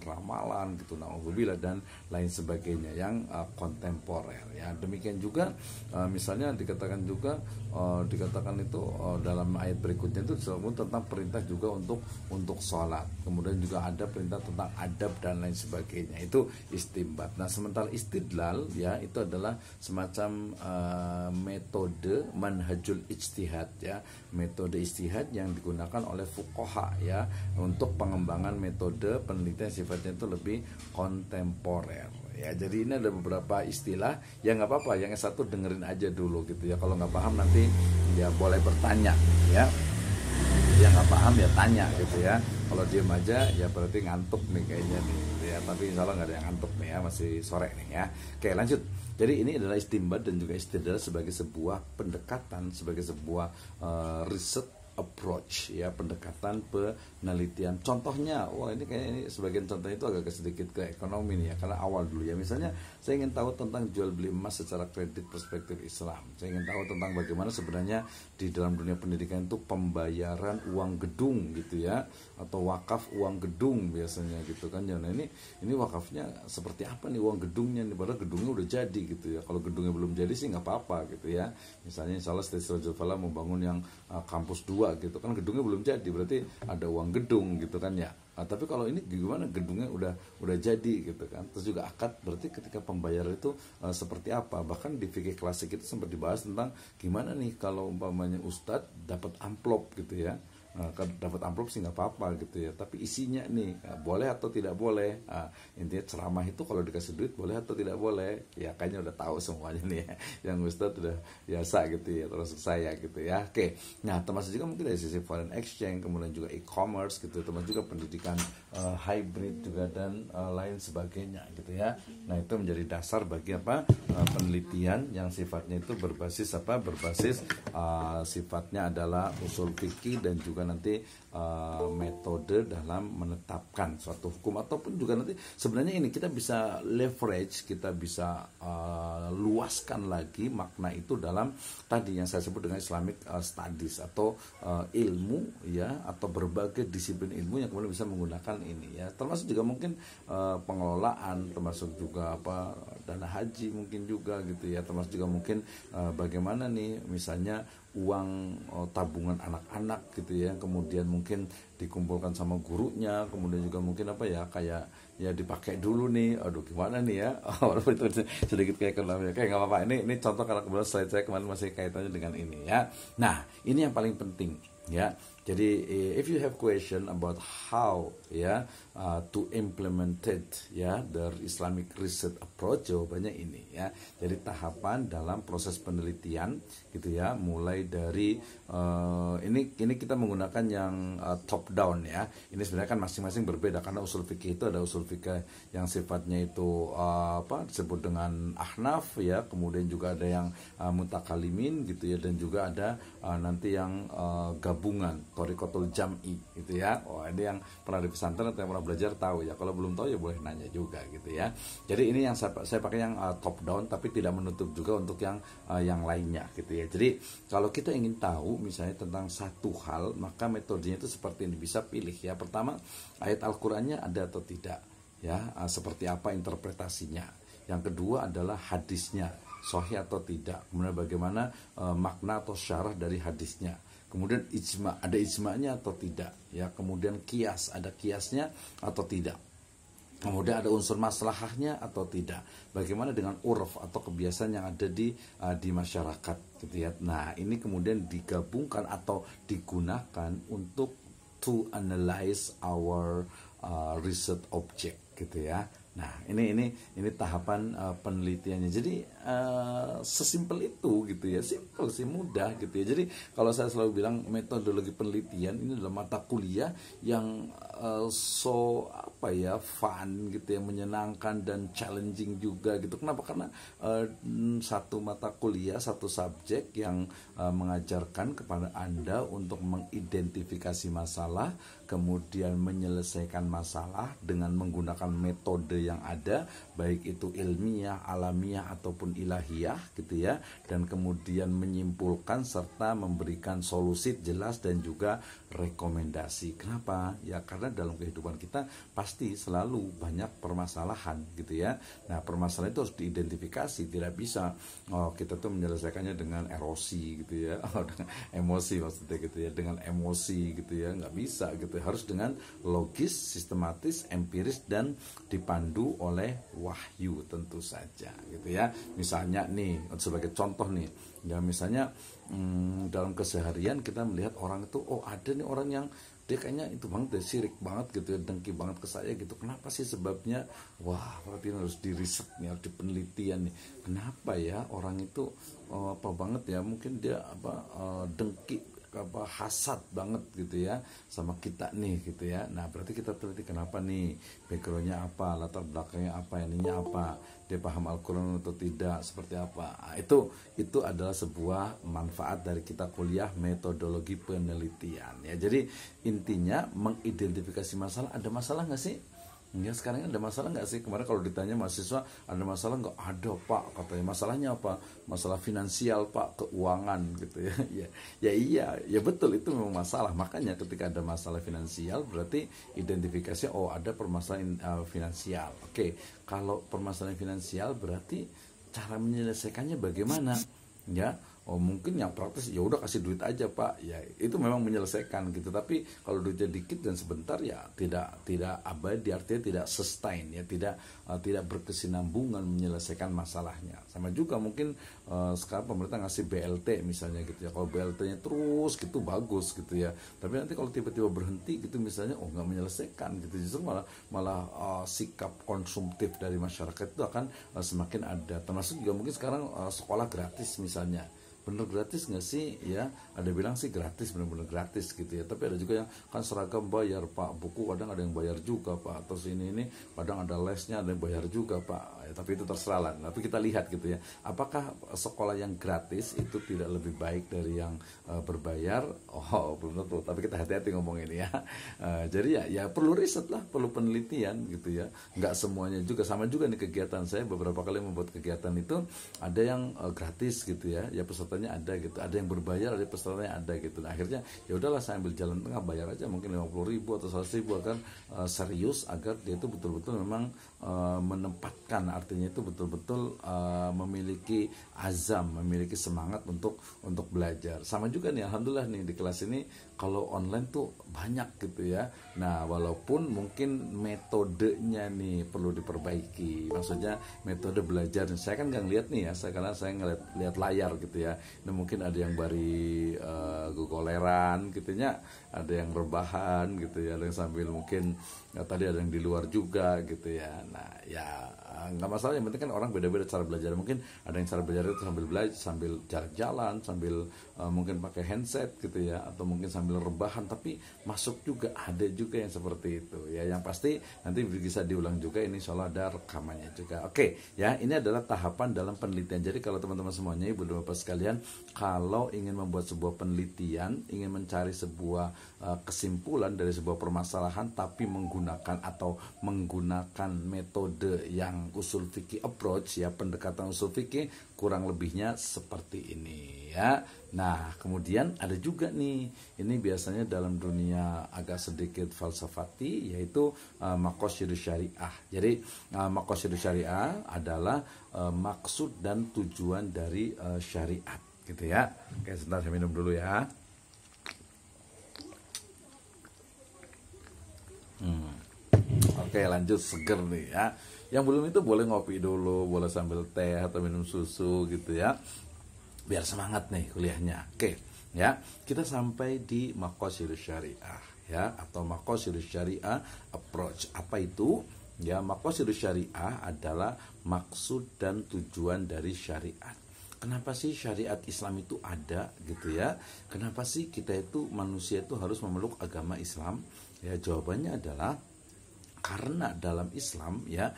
ramalan-ramalan gitu, naudzubillah, dan lain sebagainya yang kontemporer ya. Demikian juga misalnya dikatakan juga dikatakan itu dalam ayat berikutnya itu tentang perintah juga untuk sholat, kemudian juga ada perintah tentang adab dan lain sebagainya, itu istinbat. Nah, sementara istidlal ya itu adalah semacam metode manhajul ijtihad ya, metode ijtihad yang digunakan oleh fuqaha ya untuk pengembangan metode penelitian sifatnya itu lebih kontemporer ya. Jadi ini ada beberapa istilah yang nggak apa-apa, yang satu dengerin aja dulu gitu ya, kalau nggak paham nanti ya boleh bertanya ya, yang nggak paham ya tanya gitu ya. Kalau diem aja ya berarti ngantuk nih kayaknya nih gitu ya, tapi insya Allah nggak ada yang ngantuk nih ya, masih sore nih ya. Oke, lanjut. Jadi ini adalah istinbat dan juga istidlal sebagai sebuah pendekatan, sebagai sebuah riset approach ya, pendekatan penelitian. Contohnya, wah ini kayaknya ini sebagian contohnya itu agak sedikit ke ekonomi nih ya, karena awal dulu ya. Misalnya saya ingin tahu tentang jual beli emas secara kredit perspektif Islam. Saya ingin tahu tentang bagaimana sebenarnya di dalam dunia pendidikan itu pembayaran uang gedung gitu ya, atau wakaf uang gedung biasanya gitu kan ya. Nah ini wakafnya seperti apa nih uang gedungnya nih, padahal gedungnya udah jadi gitu ya. Kalau gedungnya belum jadi sih nggak apa-apa gitu ya. Misalnya insya Allah Siti Rajul Fala membangun yang kampus 2 gitu kan, gedungnya belum jadi berarti ada uang gedung gitu kan ya. Tapi kalau ini gimana, gedungnya udah jadi gitu kan. Terus juga akad, berarti ketika pembayaran itu seperti apa. Bahkan di fikih klasik itu sempat dibahas tentang gimana nih kalau umpamanya ustadz dapat amplop gitu ya. Dapat amplop sih nggak apa-apa gitu ya, tapi isinya nih boleh atau tidak boleh. Intinya ceramah itu kalau dikasih duit boleh atau tidak boleh ya, kayaknya udah tahu semuanya nih ya, yang ustadz udah biasa gitu ya, termasuk saya gitu ya. Oke, nah termasuk juga mungkin dari sisi foreign exchange, kemudian juga e-commerce gitu, termasuk juga pendidikan hybrid juga dan lain sebagainya gitu ya. Nah itu menjadi dasar bagi penelitian yang sifatnya itu berbasis berbasis sifatnya adalah usul fikih dan juga nanti metode dalam menetapkan suatu hukum, ataupun juga nanti sebenarnya ini kita bisa leverage, kita bisa luaskan lagi makna itu dalam tadi yang saya sebut dengan Islamic studies atau ilmu ya, atau berbagai disiplin ilmu yang kemudian bisa menggunakan ini ya, termasuk juga mungkin pengelolaan, termasuk juga dana haji mungkin juga gitu ya, termasuk juga mungkin bagaimana nih misalnya uang tabungan anak-anak gitu ya, kemudian mungkin dikumpulkan sama gurunya, kemudian juga mungkin kayak ya dipakai dulu nih, aduh gimana nih ya, walaupun itu sedikit kayak ekonomi, kayak nggak apa-apa, ini contoh karena kebetulan slide saya kemarin masih kaitannya dengan ini ya. Nah ini yang paling penting ya. Jadi if you have question about how to implement it the Islamic research approach, jawabannya ini ya. Jadi tahapan dalam proses penelitian gitu ya, mulai dari ini kita menggunakan yang top down ya. Ini sebenarnya kan masing-masing berbeda, karena usul fikih itu ada usul fikih yang sifatnya itu disebut dengan ahnaf ya, kemudian juga ada yang mutakalimin gitu ya, dan juga ada nanti yang gabungan thoriqatul jam'i gitu ya. Ini yang pernah di pesantren atau yang pernah belajar tahu ya, kalau belum tahu ya boleh nanya juga gitu ya. Jadi ini yang saya pakai yang top down, tapi tidak menutup juga untuk yang lainnya gitu ya. Jadi kalau kita ingin tahu misalnya tentang satu hal, maka metodenya itu seperti ini, bisa pilih ya. Pertama, ayat Al-Qur'annya ada atau tidak ya, seperti apa interpretasinya. Yang kedua adalah hadisnya sahih atau tidak, kemudian bagaimana makna atau syarah dari hadisnya. Kemudian ijma, ada ijma'nya atau tidak ya. Kemudian kias, ada kiasnya atau tidak. Kemudian ada unsur maslahahnya atau tidak. Bagaimana dengan urf atau kebiasaan yang ada di masyarakat gitu ya. Nah ini kemudian digabungkan atau digunakan untuk to analyze our research object gitu ya. Nah ini tahapan penelitiannya. Jadi sesimpel itu gitu ya, simpel sih, mudah gitu ya. Jadi kalau saya selalu bilang metodologi penelitian ini adalah mata kuliah yang fun gitu ya, menyenangkan dan challenging juga gitu. Kenapa? Karena satu mata kuliah, satu subjek yang mengajarkan kepada Anda untuk mengidentifikasi masalah, kemudian menyelesaikan masalah dengan menggunakan metode yang ada, baik itu ilmiah, alamiah ataupun ilahiyah gitu ya, dan kemudian menyimpulkan serta memberikan solusi jelas dan juga rekomendasi. Kenapa? Ya karena dalam kehidupan kita pasti selalu banyak permasalahan gitu ya. Nah, permasalahan itu harus diidentifikasi. Tidak bisa kita tuh menyelesaikannya dengan erosi gitu ya, dengan emosi maksudnya gitu ya, dengan emosi gitu ya, nggak bisa gitu. Harus dengan logis, sistematis, empiris, dan dipandu oleh wahyu tentu saja gitu ya. Misalnya nih sebagai contoh nih ya, misalnya dalam keseharian kita melihat orang itu, oh ada nih orang yang dia kayaknya itu banget deh, sirik banget gitu ya, dengki banget ke saya gitu. Kenapa sih sebabnya? Wah, berarti harus diriset nih, harus dipenelitian nih. Kenapa ya orang itu apa banget ya? Mungkin dia dengki, apa hasad banget gitu ya sama kita nih gitu ya. Nah, berarti kita teliti kenapa nih, backgroundnya apa, latar belakangnya apa, ininya apa, dia paham Al-Quran atau tidak, seperti apa. Nah, itu adalah sebuah manfaat dari kita kuliah metodologi penelitian ya. Jadi intinya mengidentifikasi masalah. Ada masalah nggak sih? Ya sekarang ada masalah nggak sih? Kemarin kalau ditanya mahasiswa ada masalah nggak? Ada pak, katanya. Masalahnya apa? Masalah finansial pak, keuangan gitu ya. Ya iya, ya betul, itu memang masalah. Makanya ketika ada masalah finansial berarti identifikasinya, oh ada permasalahan finansial. Oke, kalau permasalahan finansial berarti cara menyelesaikannya bagaimana? Ya, oh mungkin yang praktis ya udah kasih duit aja pak, ya itu memang menyelesaikan gitu. Tapi kalau duitnya dikit dan sebentar ya tidak abadi, artinya tidak sustain ya, tidak berkesinambungan menyelesaikan masalahnya. Sama juga mungkin sekarang pemerintah ngasih BLT misalnya gitu ya, kalau BLT-nya terus gitu bagus gitu ya, tapi nanti kalau tiba-tiba berhenti gitu misalnya, oh nggak menyelesaikan gitu, justru malah sikap konsumtif dari masyarakat itu akan semakin ada. Termasuk juga mungkin sekarang sekolah gratis misalnya, bener gratis nggak sih ya? Ada bilang sih gratis, bener-bener gratis gitu ya, tapi ada juga yang kan seragam bayar pak, buku kadang ada yang bayar juga pak, terus ini kadang ada lesnya ada yang bayar juga pak ya, tapi itu terserah lah. Tapi kita lihat gitu ya, apakah sekolah yang gratis itu tidak lebih baik dari yang berbayar? Oh belum tentu, tapi kita hati-hati ngomong ini ya. Jadi ya perlu riset lah, perlu penelitian gitu ya, nggak semuanya juga. Sama juga nih kegiatan saya, beberapa kali membuat kegiatan itu ada yang gratis gitu ya pesertanya ada gitu, ada yang berbayar, ada pesertanya ada gitu. Nah, akhirnya ya udahlah saya ambil jalan tengah, bayar aja mungkin 50.000 atau 100.000 agar serius, agar dia itu betul-betul memang menempatkan, artinya itu betul-betul memiliki azam, memiliki semangat untuk belajar. Sama juga nih alhamdulillah nih di kelas ini kalau online tuh banyak gitu ya. Nah, walaupun mungkin metodenya nih perlu diperbaiki, maksudnya metode belajar. Saya kan nggak ngeliat nih ya, karena saya ngeliat layar gitu ya. Ini mungkin ada yang bari gogoleran gitunya, ada yang rebahan gitu ya, ada yang sambil mungkin tadi ada yang di luar juga gitu ya. Nah ya nggak masalah, yang penting kan orang beda-beda cara belajar. Mungkin ada yang cara belajar itu sambil belajar, sambil jalan, sambil mungkin pakai handset gitu ya, atau mungkin sambil rebahan, tapi masuk juga, ada juga yang seperti itu ya. Yang pasti nanti bisa diulang juga, ini insya Allah ada rekamannya juga. Oke ya, ini adalah tahapan dalam penelitian. Jadi kalau teman-teman semuanya, ibu dan bapak sekalian, kalau ingin membuat sebuah penelitian, ingin mencari sebuah kesimpulan dari sebuah permasalahan, tapi menggunakan metode yang usul fikih approach ya, pendekatan usul fikih, kurang lebihnya seperti ini ya. Nah kemudian ada juga nih, ini biasanya dalam dunia agak sedikit falsafati, yaitu maqasidus syariah. Jadi maqasidus syariah adalah maksud dan tujuan dari syariat gitu ya. Oke, sebentar saya minum dulu ya. Oke, lanjut, seger nih ya. Yang belum itu boleh ngopi dulu, boleh sambil teh atau minum susu gitu ya, biar semangat nih kuliahnya. Oke ya, kita sampai di maqasidus syariah ya, atau maqasidus syariah approach. Apa itu? Ya, maqasidus syariah adalah maksud dan tujuan dari syariat. Kenapa sih syariat Islam itu ada gitu ya? Kenapa sih kita itu, manusia itu harus memeluk agama Islam? Ya, jawabannya adalah karena dalam Islam ya,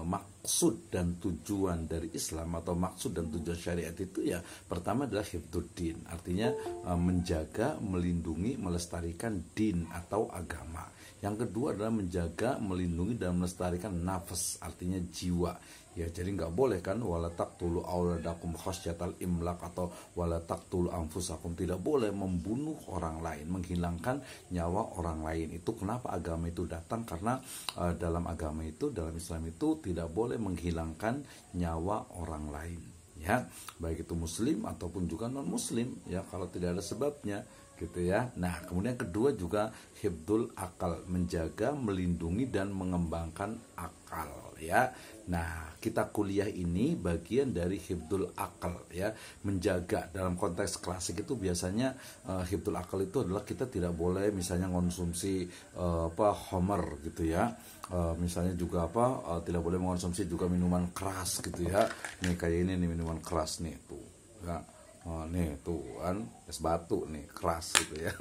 maksud dan tujuan dari Islam atau maksud dan tujuan syariat itu ya, pertama adalah hifdzuddin, artinya menjaga, melindungi, melestarikan din atau agama. Yang kedua adalah menjaga, melindungi dan melestarikan nafas, artinya jiwa. Ya, jadi nggak boleh kan wala taqtulu auladakum khasyatal imlak atau wala taqtulu anfusakum, tidak boleh membunuh orang lain, menghilangkan nyawa orang lain. Itu kenapa agama itu datang, karena dalam agama itu, dalam Islam itu tidak boleh menghilangkan nyawa orang lain, ya, baik itu muslim ataupun juga non muslim, ya, kalau tidak ada sebabnya gitu ya. Nah, kemudian kedua juga hibdul akal, menjaga, melindungi dan mengembangkan akal, ya. Nah, kita kuliah ini bagian dari hibdul akal, ya, menjaga. Dalam konteks klasik itu biasanya hibdul akal itu adalah kita tidak boleh misalnya konsumsi homer gitu ya. Misalnya juga tidak boleh mengonsumsi juga minuman keras gitu ya. Nih kayak ini nih minuman keras nih tuh, ya. Nih tuh kan es batu nih keras gitu ya.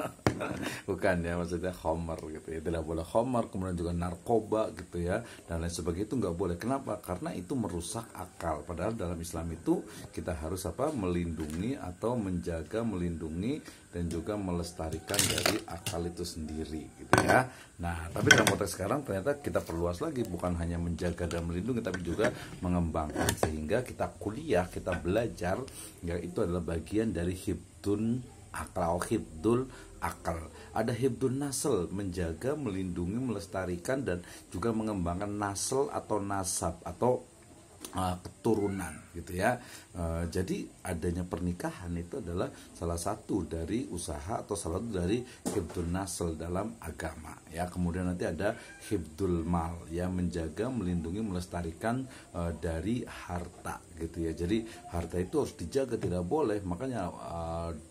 Bukan ya, maksudnya khamar gitu ya, tidak boleh khamar. Kemudian juga narkoba gitu ya, dan lain sebagainya, itu nggak boleh. Kenapa? Karena itu merusak akal. Padahal dalam Islam itu kita harus melindungi atau menjaga, melindungi dan juga melestarikan dari akal itu sendiri gitu ya. Nah, tapi dalam konteks sekarang ternyata kita perluas lagi, bukan hanya menjaga dan melindungi, tapi juga mengembangkan, sehingga kita kuliah, kita belajar, ya, itu adalah bagian dari hibdun akal, hibdul akal. Ada hibdun nasl, menjaga, melindungi, melestarikan dan juga mengembangkan nasl atau nasab atau keturunan gitu ya. Jadi adanya pernikahan itu adalah salah satu dari usaha atau salah satu dari hibdun nasl dalam agama, ya. Kemudian nanti ada hibdul mal, ya, menjaga, melindungi, melestarikan dari harta gitu ya. Jadi harta itu harus dijaga, tidak boleh. Makanya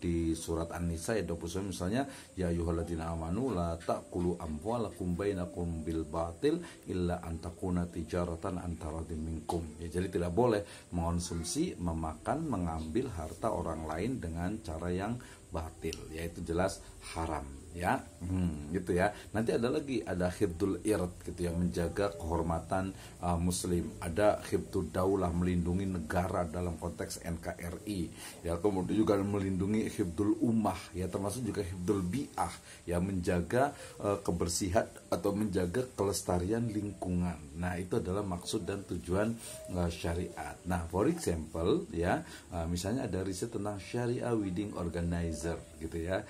di surat An-Nisa ayat 29 misalnya, ya ayyuhalladzina amanu la taqulu amwalakum bainakum bil batil illa an takuna tijaratan antaradim minkum. Ya, jadi tidak boleh mengonsumsi, memakan, mengambil harta orang lain dengan cara yang batil, yaitu jelas haram, ya. Gitu ya. Nanti ada lagi, ada hibdul ird gitu ya, menjaga kehormatan muslim. Ada hibdul daulah, melindungi negara dalam konteks NKRI, ya. Kemudian juga melindungi hibdul ummah, ya, termasuk juga hibdul bi'ah, ya, menjaga kebersihan atau menjaga kelestarian lingkungan. Nah, itu adalah maksud dan tujuan syariat. Nah, for example, ya, misalnya ada riset tentang Syariah Wedding Organizer gitu ya.